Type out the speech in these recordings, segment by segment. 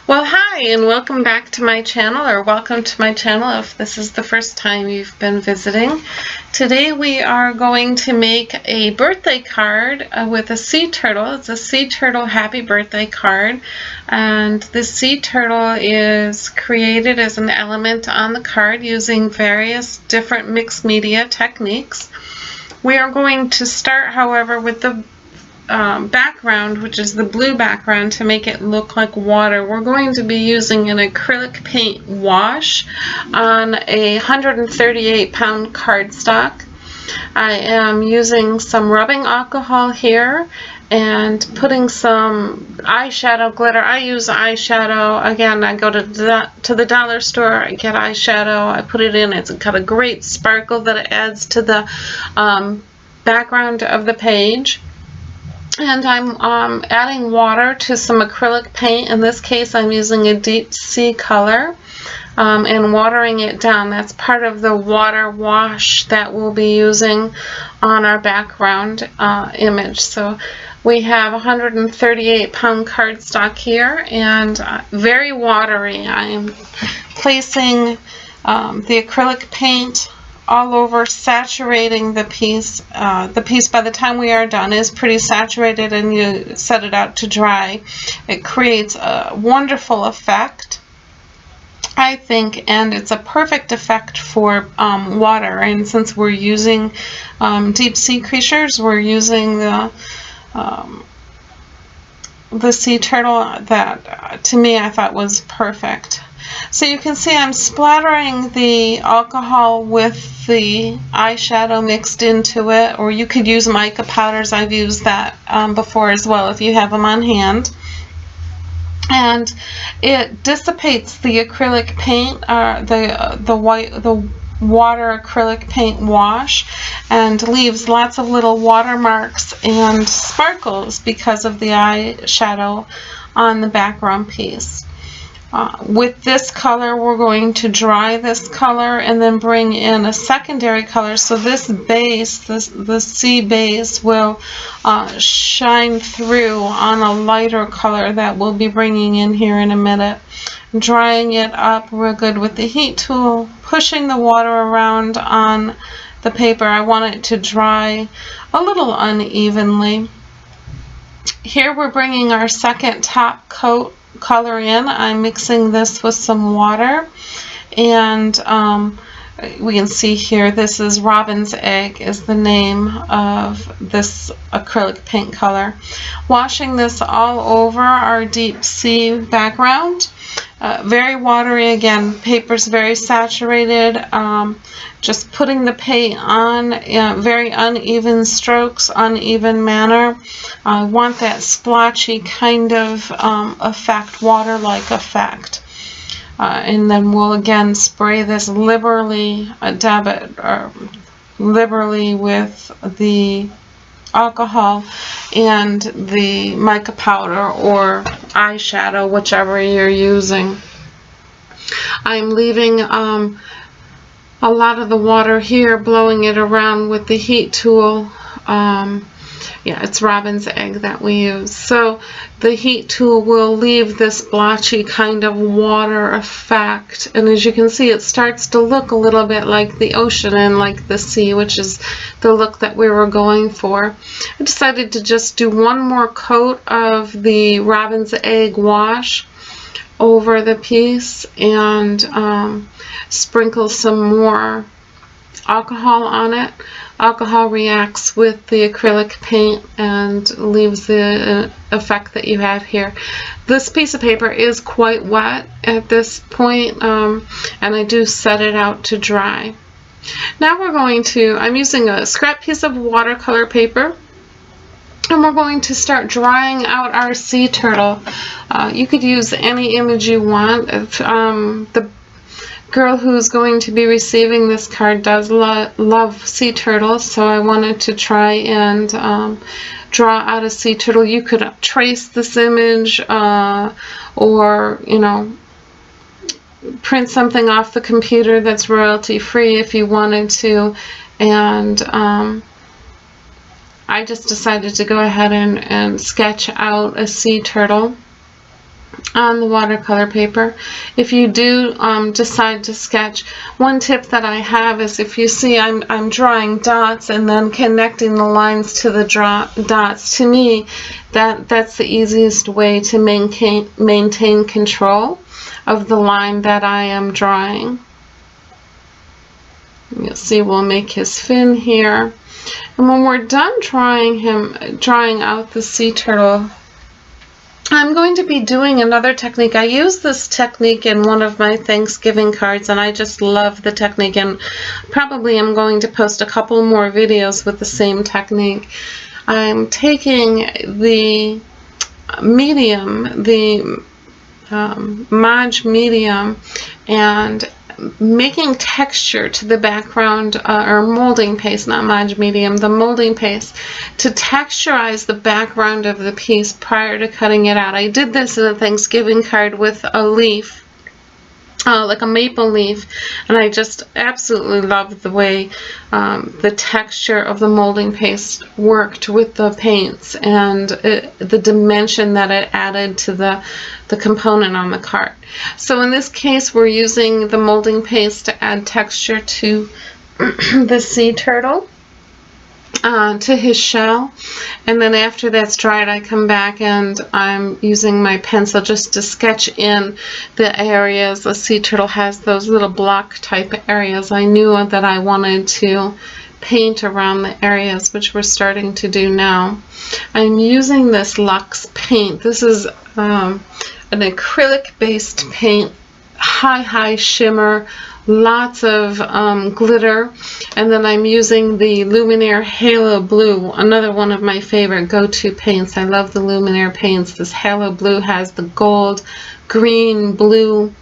Well, hi, and welcome back to my channel, or welcome to my channel if this is the first time you've been visiting. Today we are going to make a birthday card with a sea turtle. It's a sea turtle happy birthday card, and the sea turtle is created as an element on the card using various different mixed media techniques. We are going to start, however, with the background, which is the blue background, to make it look like water. We're going to be using an acrylic paint wash on a 138-pound cardstock. I am using some rubbing alcohol here and putting some eyeshadow glitter. I use eyeshadow. Again, I go to the dollar store, I get eyeshadow, I put it in. It's got a great sparkle that it adds to the background of the page. And I'm adding water to some acrylic paint. In this case, I'm using a deep sea color and watering it down. That's part of the water wash that we'll be using on our background image. So we have 138-pound cardstock here, and very watery. I am placing the acrylic paint all over, saturating the piece. The piece, by the time we are done, is pretty saturated, and you set it out to dry. It creates a wonderful effect, I think, and it's a perfect effect for water. And since we're using deep sea creatures, we're using the sea turtle. That to me, I thought was perfect. So you can see I'm splattering the alcohol with the eyeshadow mixed into it, or you could use mica powders. I've used that before as well if you have them on hand. And it dissipates the acrylic paint, the water acrylic paint wash, and leaves lots of little watermarks and sparkles because of the eyeshadow on the background piece. With this color, we're going to dry this color and then bring in a secondary color. So this base, the sea base, will shine through on a lighter color that we'll be bringing in here in a minute. Drying it up real good with the heat tool, pushing the water around on the paper. I want it to dry a little unevenly. Here we're bringing our second top coat color in. I'm mixing this with some water, and we can see here this is Robin's Egg is the name of this acrylic paint color. Washing this all over our deep sea background. Very watery again, paper's very saturated. Just putting the paint on, very uneven strokes, uneven manner. I want that splotchy kind of effect, water-like effect. And then we'll again spray this liberally, liberally with the alcohol and the mica powder or eyeshadow, whichever you're using. I'm leaving a lot of the water here, blowing it around with the heat tool. Yeah, it's Robin's Egg that we use. So the heat tool will leave this blotchy kind of water effect, and as you can see, it starts to look a little bit like the ocean and like the sea, which is the look that we were going for. I decided to just do one more coat of the Robin's Egg wash over the piece and sprinkle some more alcohol on it. Alcohol reacts with the acrylic paint and leaves the effect that you have here. This piece of paper is quite wet at this point, and I do set it out to dry. Now I'm using a scrap piece of watercolor paper, and we're going to start drying out our sea turtle. You could use any image you want. The girl who's going to be receiving this card does love sea turtles, so I wanted to try and draw out a sea turtle. You could trace this image or, you know, print something off the computer that's royalty free if you wanted to, and I just decided to go ahead and sketch out a sea turtle. on the watercolor paper. If you do decide to sketch, one tip that I have is if you see I'm drawing dots and then connecting the lines to the dots, to me that's the easiest way to maintain control of the line that I am drawing. You'll see we'll make his fin here, and when we're done drawing out the sea turtle, I'm going to be doing another technique. I use this technique in one of my Thanksgiving cards, and I just love the technique, and probably I'm going to post a couple more videos with the same technique. I'm taking the medium, the Mod Medium, and making texture to the background, or molding paste, not Mod Medium, the molding paste, to texturize the background of the piece prior to cutting it out. I did this in a Thanksgiving card with a leaf, like a maple leaf, and I just absolutely loved the way the texture of the molding paste worked with the paints, and the dimension that it added to the component on the card. So in this case, we're using the molding paste to add texture to the sea turtle, to his shell, and then after that's dried, I come back and I'm using my pencil just to sketch in the areas. The sea turtle has those little block type areas. I knew that I wanted to paint around the areas, which we're starting to do now. I'm using this Luxe paint. This is an acrylic based paint, high shimmer, lots of glitter, and then I'm using the Luminaire Halo Blue, another one of my favorite go-to paints. I love the Luminaire paints. This Halo Blue has the gold, green, blue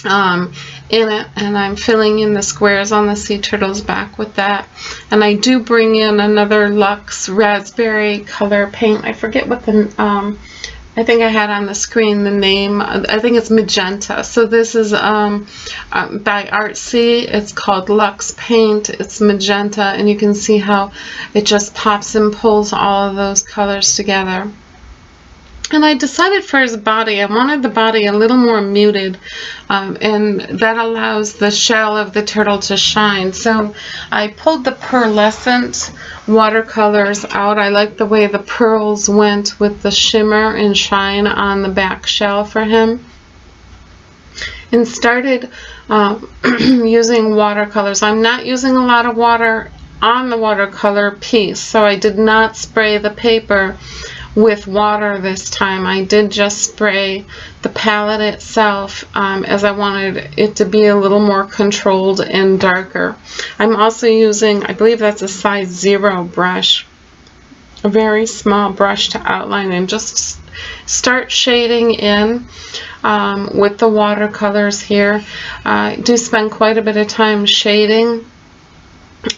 in it, and I'm filling in the squares on the sea turtle's back with that. And I do bring in another Luxe Raspberry color paint. I forget what the I think I had on the screen the name. I think it's Magenta. So this is by Artsy. It's called Luxe Paint. It's magenta, and you can see how it just pops and pulls all of those colors together. And I decided for his body, I wanted the body a little more muted, and that allows the shell of the turtle to shine. So I pulled the pearlescent watercolors out. I like the way the pearls went with the shimmer and shine on the back shell for him, and started using watercolors. I'm not using a lot of water on the watercolor piece, so I did not spray the paper with water this time. I did just spray the palette itself, as I wanted it to be a little more controlled and darker. I'm also using, I believe that's a size 0 brush, a very small brush to outline and just start shading in with the watercolors here. I do spend quite a bit of time shading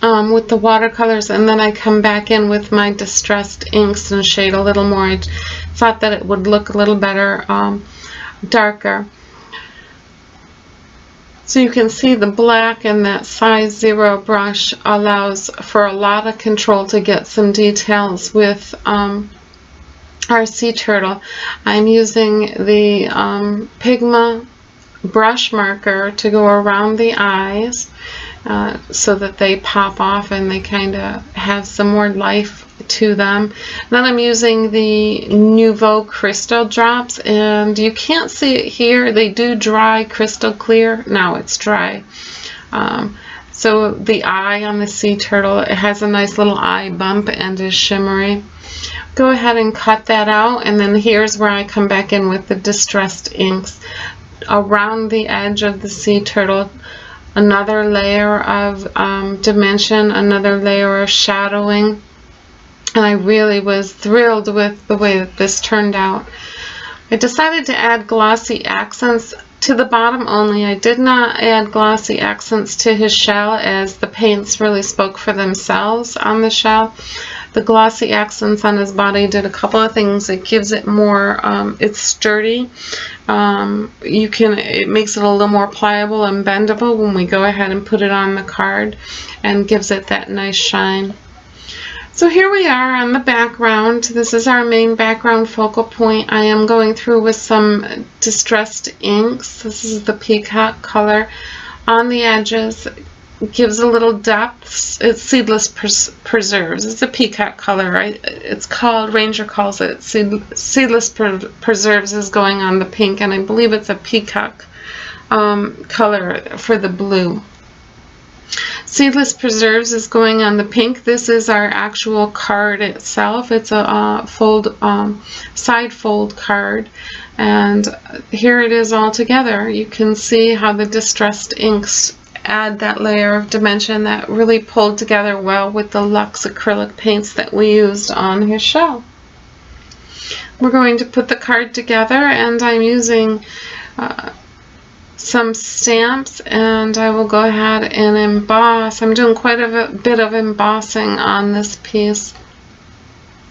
with the watercolors, and then I come back in with my distressed inks and shade a little more. I thought that it would look a little better darker. So you can see the black and that size 0 brush allows for a lot of control to get some details with our sea turtle. I'm using the Pigma brush marker to go around the eyes, so that they pop off and they kind of have some more life to them. Then I'm using the Nuvo Crystal Drops, and you can't see it here. They do dry crystal clear. Now it's dry. So the eye on the sea turtle, it has a nice little eye bump and is shimmery. Go ahead and cut that out, and then here's where I come back in with the distressed inks around the edge of the sea turtle. Another layer of dimension, another layer of shadowing, and I really was thrilled with the way that this turned out. I decided to add glossy accents to the bottom only. I did not add glossy accents to his shell, as the paints really spoke for themselves on the shell. The glossy accents on his body did a couple of things. It gives it more, it's sturdy. It makes it a little more pliable and bendable when we go ahead and put it on the card, and gives it that nice shine. So here we are on the background. This is our main background focal point. I am going through with some distressed inks. This is the peacock color on the edges. It gives a little depth. It's Seedless Preserves. It's a peacock color, right? It's called, Ranger calls it Seedless Preserves is going on the pink, and I believe it's a peacock color for the blue. Seedless Preserves is going on the pink. This is our actual card itself. It's a side fold card, and here it is all together. You can see how the distressed inks add that layer of dimension that really pulled together well with the Luxe acrylic paints that we used on his shell. We're going to put the card together, and I'm using some stamps, and I will go ahead and emboss. I'm doing quite a bit of embossing on this piece.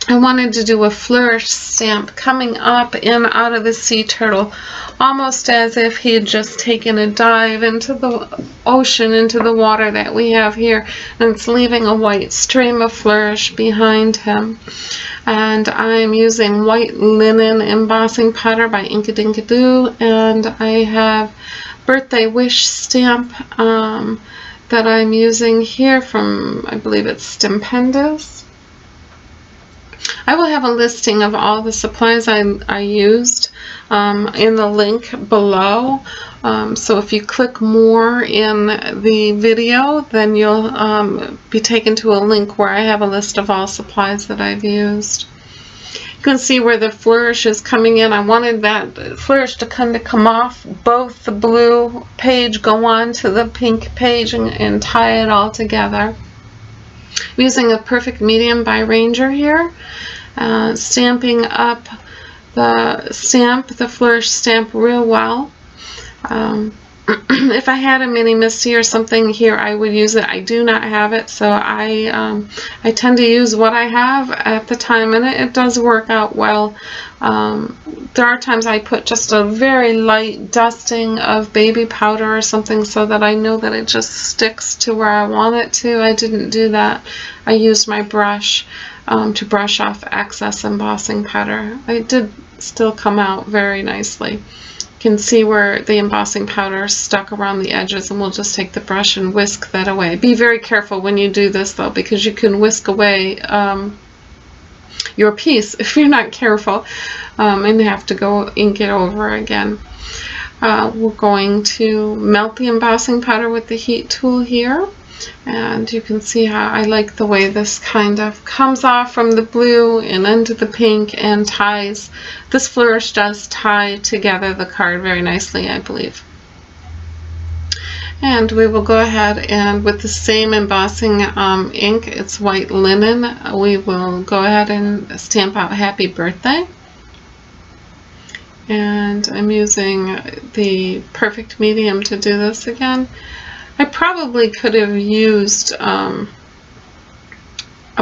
I wanted to do a flourish stamp coming up and out of the sea turtle, almost as if he had just taken a dive into the ocean, into the water that we have here, and it's leaving a white stream of flourish behind him. And I'm using white linen embossing powder by Inkadinkado, and I have Birthday Wish stamp that I'm using here from, I believe it's Stupendous. I will have a listing of all the supplies I used in the link below. So if you click more in the video, then you'll be taken to a link where I have a list of all supplies that I've used. You can see where the flourish is coming in. I wanted that flourish to come off both the blue page, go on to the pink page, and tie it all together. I'm using a Perfect Medium by Ranger here, stamping up the flourish stamp real well. If I had a mini Misty or something here, I would use it. I do not have it, so I tend to use what I have at the time, and it does work out well. There are times I put just a very light dusting of baby powder or something so that I know that it just sticks to where I want it to. I didn't do that. I used my brush to brush off excess embossing powder. It did still come out very nicely. You can see where the embossing powder is stuck around the edges, and we'll just take the brush and whisk that away. Be very careful when you do this though, because you can whisk away your piece if you're not careful, and have to go ink it over again. We're going to melt the embossing powder with the heat tool here, and you can see how I like the way this kind of comes off from the blue and into the pink and ties. This flourish does tie together the card very nicely, I believe. And we will go ahead and with the same embossing ink, it's white linen, we will go ahead and stamp out Happy Birthday. And I'm using the Perfect Medium to do this again. I probably could have used a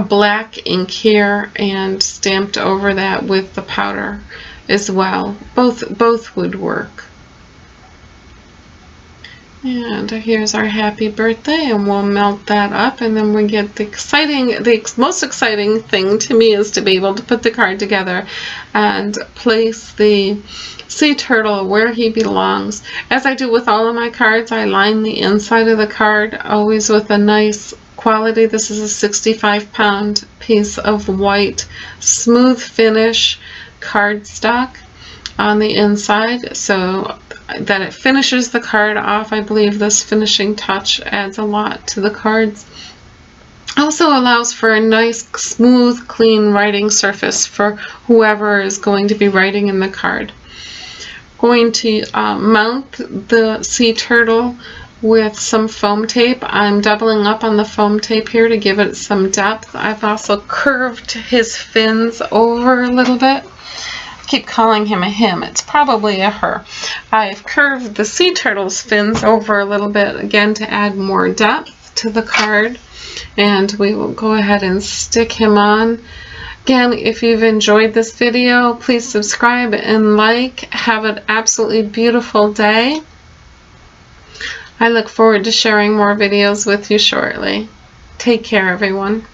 black ink here and stamped over that with the powder as well. Both would work. And here's our Happy Birthday, and we'll melt that up, and then we get the most exciting thing to me is to be able to put the card together and place the sea turtle where he belongs. As I do with all of my cards, I line the inside of the card always with a nice quality. This is a 65-pound piece of white smooth finish cardstock on the inside, so that it finishes the card off. I believe this finishing touch adds a lot to the cards. Also allows for a nice, smooth, clean writing surface for whoever is going to be writing in the card. Going to mount the sea turtle with some foam tape. I'm doubling up on the foam tape here to give it some depth. I've also curved his fins over a little bit. Keep calling him a him. It's probably a her. I've curved the sea turtle's fins over a little bit again to add more depth to the card, and we will go ahead and stick him on. Again, if you've enjoyed this video, please subscribe and like. Have an absolutely beautiful day. I look forward to sharing more videos with you shortly. Take care, everyone.